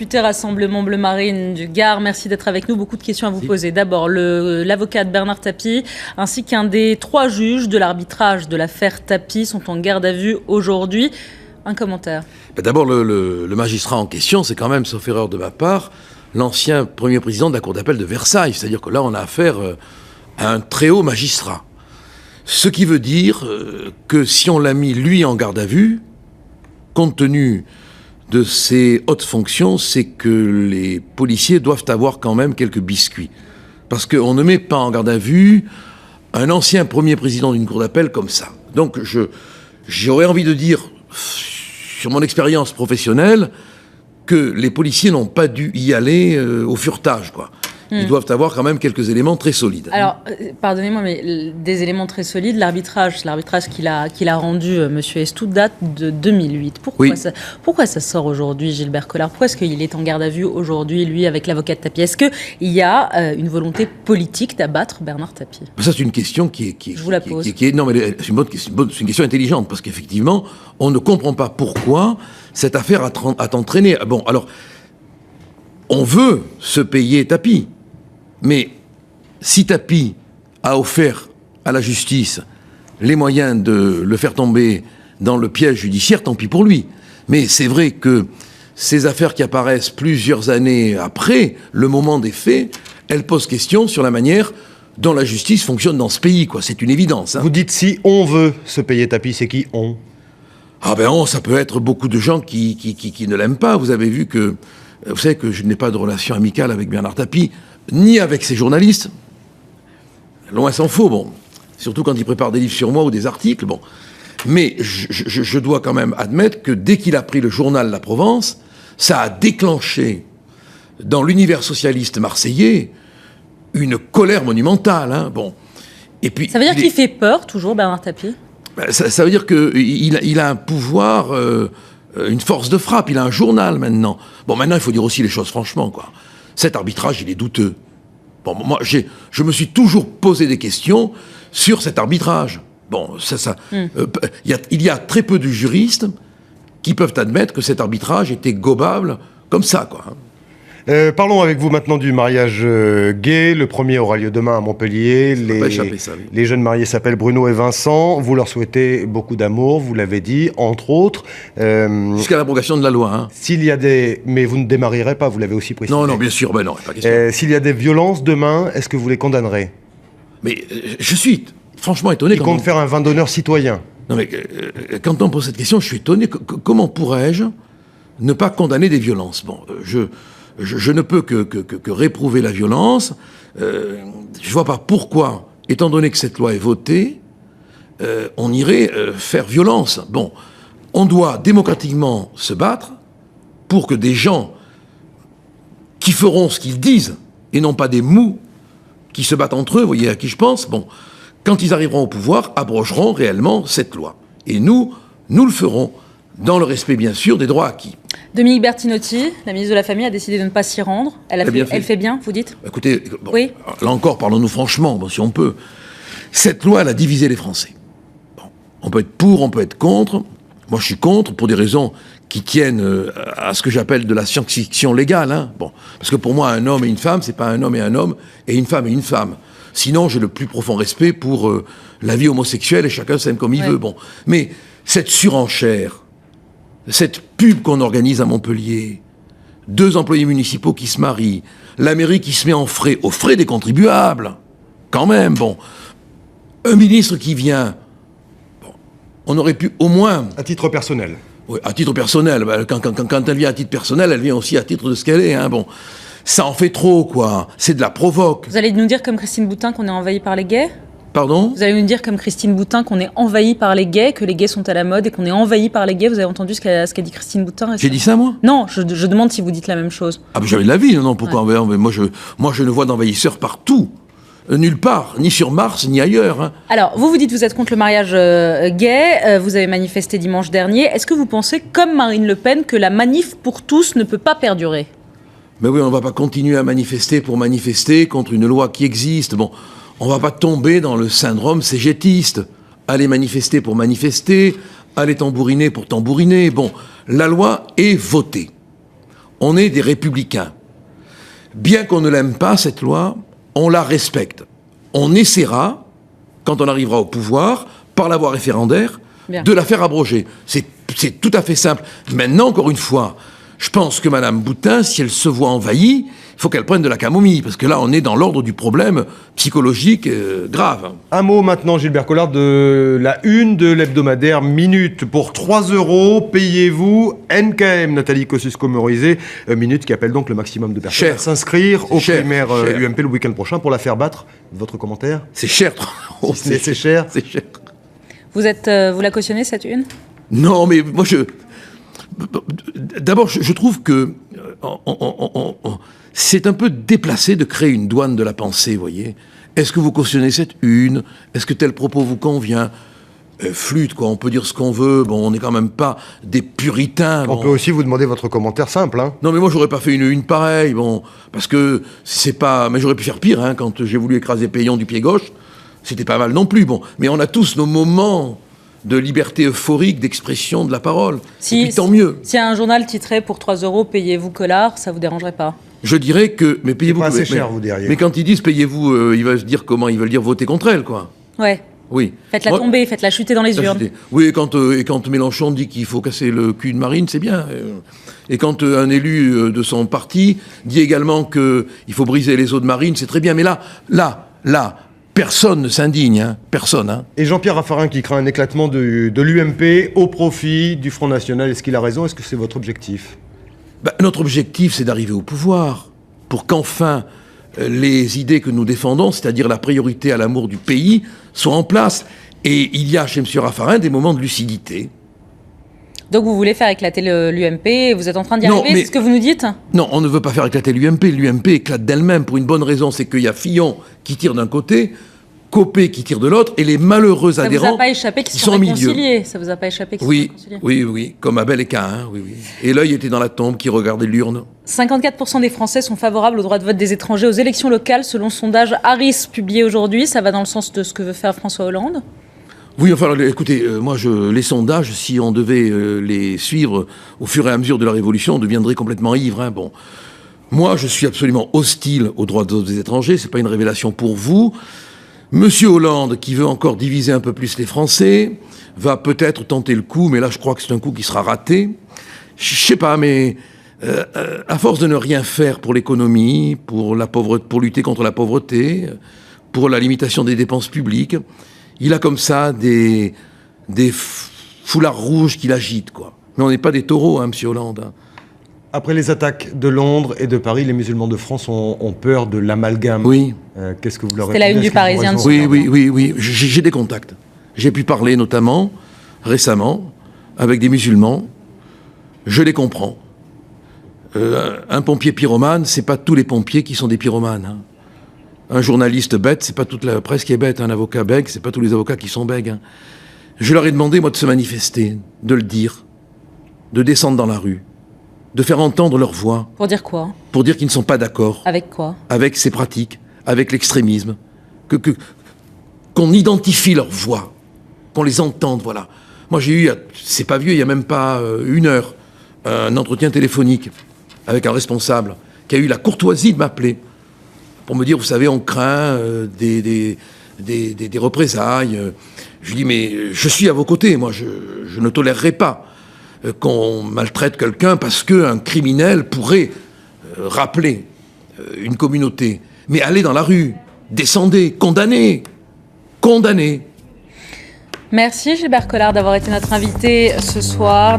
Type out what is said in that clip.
député Rassemblement Bleu Marine du Gard, merci d'être avec nous. Beaucoup de questions à vous poser. D'abord, l'avocate Bernard Tapie ainsi qu'un des 3 juges de l'arbitrage de l'affaire Tapie sont en garde à vue aujourd'hui. Un commentaire. D'abord, le magistrat en question, c'est quand même, sauf erreur de ma part, l'ancien premier président de la Cour d'appel de Versailles. C'est-à-dire que là, on a affaire à un très haut magistrat. Ce qui veut dire que si on l'a mis, lui, en garde à vue, compte tenu de ses hautes fonctions, c'est que les policiers doivent avoir quand même quelques biscuits. Parce qu'on ne met pas en garde à vue un ancien premier président d'une cour d'appel comme ça. Donc j'aurais envie de dire, sur mon expérience professionnelle, que les policiers n'ont pas dû y aller au furetage, quoi. Ils doivent avoir quand même quelques éléments très solides. Alors, pardonnez-moi, mais des éléments très solides, l'arbitrage qu'il a rendu M. Estou date de 2008. Pourquoi ça sort aujourd'hui, Gilbert Collard? Pourquoi est-ce qu'il est en garde à vue aujourd'hui, lui, avec l'avocat de Tapie? Est-ce qu'il y a une volonté politique d'abattre Bernard Tapie? Ça, c'est une question Je vous la pose. Non, mais c'est une question intelligente, parce qu'effectivement, on ne comprend pas pourquoi cette affaire a tant traîné. Bon, alors, on veut se payer Tapie. Mais si Tapie a offert à la justice les moyens de le faire tomber dans le piège judiciaire, tant pis pour lui. Mais c'est vrai que ces affaires qui apparaissent plusieurs années après le moment des faits, elles posent question sur la manière dont la justice fonctionne dans ce pays, quoi. C'est une évidence. Hein. Vous dites si on veut se payer Tapie, c'est qui on? Ah ben ça peut être beaucoup de gens qui ne l'aiment pas. Vous avez vu que... Vous savez que je n'ai pas de relation amicale avec Bernard Tapie, ni avec ses journalistes. Loin s'en faut, bon. Surtout quand il prépare des livres sur moi ou des articles, bon. Mais je dois quand même admettre que dès qu'il a pris le journal La Provence, ça a déclenché dans l'univers socialiste marseillais une colère monumentale, hein, bon. Et puis, ça veut dire qu'il fait peur, toujours, Bernard Tapie? Ça veut dire qu'il a un pouvoir... une force de frappe, il a un journal maintenant. Bon, maintenant, il faut dire aussi les choses franchement, quoi. Cet arbitrage, il est douteux. Bon, moi, je me suis toujours posé des questions sur cet arbitrage. Bon, il y a très peu de juristes qui peuvent admettre que cet arbitrage était gobable comme ça, quoi. Parlons avec vous maintenant du mariage gay. Le premier aura lieu demain à Montpellier. Les jeunes mariés s'appellent Bruno et Vincent. Vous leur souhaitez beaucoup d'amour, vous l'avez dit, entre autres. Jusqu'à l'abrogation de la loi. Hein. Mais vous ne démarierez pas, vous l'avez aussi précisé. Non, bien sûr, non, pas question. S'il y a des violences demain, est-ce que vous les condamnerez? Mais je suis franchement étonné. Il compte faire un vin d'honneur citoyen. Non, mais quand on pose cette question, je suis étonné. Comment pourrais-je ne pas condamner des violences? Bon, je ne peux que réprouver la violence. Je ne vois pas pourquoi, étant donné que cette loi est votée, on irait faire violence. Bon, on doit démocratiquement se battre pour que des gens qui feront ce qu'ils disent, et non pas des mous qui se battent entre eux, vous voyez à qui je pense, bon, quand ils arriveront au pouvoir, abrogeront réellement cette loi. Et nous le ferons dans le respect, bien sûr, des droits acquis. Dominique Bertinotti, la ministre de la Famille, a décidé de ne pas s'y rendre. Elle fait bien, vous dites? Écoutez, bon, oui. Là encore, parlons-nous franchement, bon, si on peut. Cette loi, elle a divisé les Français. Bon, on peut être pour, on peut être contre. Moi, je suis contre pour des raisons qui tiennent à ce que j'appelle de la science-fiction légale. Hein. Bon, parce que pour moi, un homme et une femme, c'est pas un homme et une femme et une femme. Sinon, j'ai le plus profond respect pour la vie homosexuelle et chacun s'aime comme il veut. Bon, mais cette surenchère, cette pub qu'on organise à Montpellier, 2 employés municipaux qui se marient, la mairie qui se met aux frais des contribuables, quand même, bon, un ministre qui vient, bon, on aurait pu au moins... À titre personnel. Oui, à titre personnel, quand elle vient à titre personnel, elle vient aussi à titre de ce qu'elle est, hein, bon. Ça en fait trop, quoi, c'est de la provoque. Vous allez nous dire comme Christine Boutin qu'on est envahi par les gays ? Pardon ? Vous allez nous dire comme Christine Boutin qu'on est envahi par les gays, que les gays sont à la mode et qu'on est envahi par les gays. Vous avez entendu ce qu'a dit Christine Boutin? J'ai dit ça, moi? Non, je demande si vous dites la même chose. Ah, ben j'avais de la vie, non, pourquoi? Ouais. Mais moi, je ne vois d'envahisseurs partout. Nulle part, ni sur Mars, ni ailleurs. Hein. Alors, vous dites que vous êtes contre le mariage gay, vous avez manifesté dimanche dernier. Est-ce que vous pensez, comme Marine Le Pen, que la manif pour tous ne peut pas perdurer? Mais oui, on ne va pas continuer à manifester pour manifester contre une loi qui existe. Bon, on ne va pas tomber dans le syndrome cégétiste. Aller manifester pour manifester, aller tambouriner pour tambouriner. Bon, la loi est votée. On est des républicains. Bien qu'on ne l'aime pas, cette loi, on la respecte. On essaiera, quand on arrivera au pouvoir, par la voie référendaire, de la faire abroger. C'est tout à fait simple. Maintenant, encore une fois, je pense que Mme Boutin, si elle se voit envahie, il faut qu'elle prenne de la camomille, parce que là, on est dans l'ordre du problème psychologique grave. Un mot maintenant, Gilbert Collard, de la une de l'hebdomadaire Minute. Pour 3 €, payez-vous NKM, Nathalie Kosciusko-Morizet. Minute qui appelle donc le maximum de personnes à s'inscrire aux primaires UMP le week-end prochain pour la faire battre. Votre commentaire? C'est cher. C'est cher. C'est cher. Vous la cautionnez, cette une? Non, mais moi, d'abord, je trouve que c'est un peu déplacé de créer une douane de la pensée, vous voyez. Est-ce que vous cautionnez cette une? Est-ce que tel propos vous convient? Flûte, quoi, on peut dire ce qu'on veut. Bon, on n'est quand même pas des puritains. On peut aussi vous demander votre commentaire simple, hein. Non, mais moi, j'aurais pas fait une pareille, bon, parce que c'est pas... Mais j'aurais pu faire pire, hein, quand j'ai voulu écraser Payon du pied gauche. C'était pas mal non plus, bon. Mais on a tous nos moments de liberté euphorique, d'expression de la parole. Et puis, tant mieux. Si un journal titrait pour 3 €, payez-vous Collard, ça vous dérangerait pas? Je dirais que... Mais payez-vous... C'est pas assez cher, vous diriez. Mais quand ils disent payez-vous, ils veulent se dire comment? Ils veulent dire votez contre elle, quoi. Ouais. Oui. Faites-la tomber, faites-la chuter dans les urnes. Oui, et quand Mélenchon dit qu'il faut casser le cul de Marine, c'est bien. Et quand un élu de son parti dit également qu'il faut briser les os de Marine, c'est très bien. Mais là, personne ne s'indigne, hein. Personne. Hein. Et Jean-Pierre Raffarin qui craint un éclatement de l'UMP au profit du Front National. Est-ce qu'il a raison? Est-ce que c'est votre objectif? Notre objectif, c'est d'arriver au pouvoir pour qu'enfin les idées que nous défendons, c'est-à-dire la priorité à l'amour du pays, soient en place. Et il y a chez M. Raffarin des moments de lucidité. Donc vous voulez faire éclater l'UMP, vous êtes en train d'y arriver, c'est ce que vous nous dites? Non, on ne veut pas faire éclater l'UMP. L'UMP éclate d'elle-même pour une bonne raison, c'est qu'il y a Fillon qui tire d'un côté, Copé qui tire de l'autre, et les malheureux adhérents Ça vous a pas échappé qu'ils sont réconciliés? Ça vous a pas échappé qu'ils sont réconciliés? Oui, comme Abel et Caïn, oui. Et l'œil était dans la tombe qui regardait l'urne. 54% des Français sont favorables au droit de vote des étrangers aux élections locales, selon le sondage Harris publié aujourd'hui. Ça va dans le sens de ce que veut faire François Hollande? Oui, enfin, écoutez, moi, les sondages, si on devait les suivre au fur et à mesure de la Révolution, on deviendrait complètement ivre, hein. Bon. Moi, je suis absolument hostile au droit de vote des étrangers, c'est pas une révélation pour vous. Monsieur Hollande, qui veut encore diviser un peu plus les Français, va peut-être tenter le coup, mais là, je crois que c'est un coup qui sera raté. Je sais pas, mais à force de ne rien faire pour l'économie, pour lutter contre la pauvreté, pour la limitation des dépenses publiques, il a comme ça des foulards rouges qui l'agitent, quoi. Mais on n'est pas des taureaux, hein, monsieur Hollande. Hein. Après les attaques de Londres et de Paris, les musulmans de France ont peur de l'amalgame. Oui. Qu'est-ce que vous leur répondez? C'était la une du Parisien. Oui. J'ai des contacts. J'ai pu parler notamment, récemment, avec des musulmans. Je les comprends. Un pompier pyromane, c'est pas tous les pompiers qui sont des pyromanes. Hein. Un journaliste bête, c'est pas toute la presse qui est bête. Un avocat bègue, c'est pas tous les avocats qui sont bègues. Hein. Je leur ai demandé, moi, de se manifester, de le dire, de descendre dans la rue, de faire entendre leur voix. Pour dire quoi? Pour dire qu'ils ne sont pas d'accord. Avec quoi? Avec ces pratiques, avec l'extrémisme. Qu'on identifie leur voix, qu'on les entende, voilà. Moi, j'ai eu, c'est pas vieux, il y a même pas 1 heure, un entretien téléphonique avec un responsable qui a eu la courtoisie de m'appeler pour me dire, vous savez, on craint des représailles. Je lui dis, mais je suis à vos côtés, moi, je ne tolérerai pas qu'on maltraite quelqu'un parce qu'un criminel pourrait rappeler une communauté. Mais allez dans la rue, descendez, condamnez. Merci Gilbert Collard d'avoir été notre invité ce soir.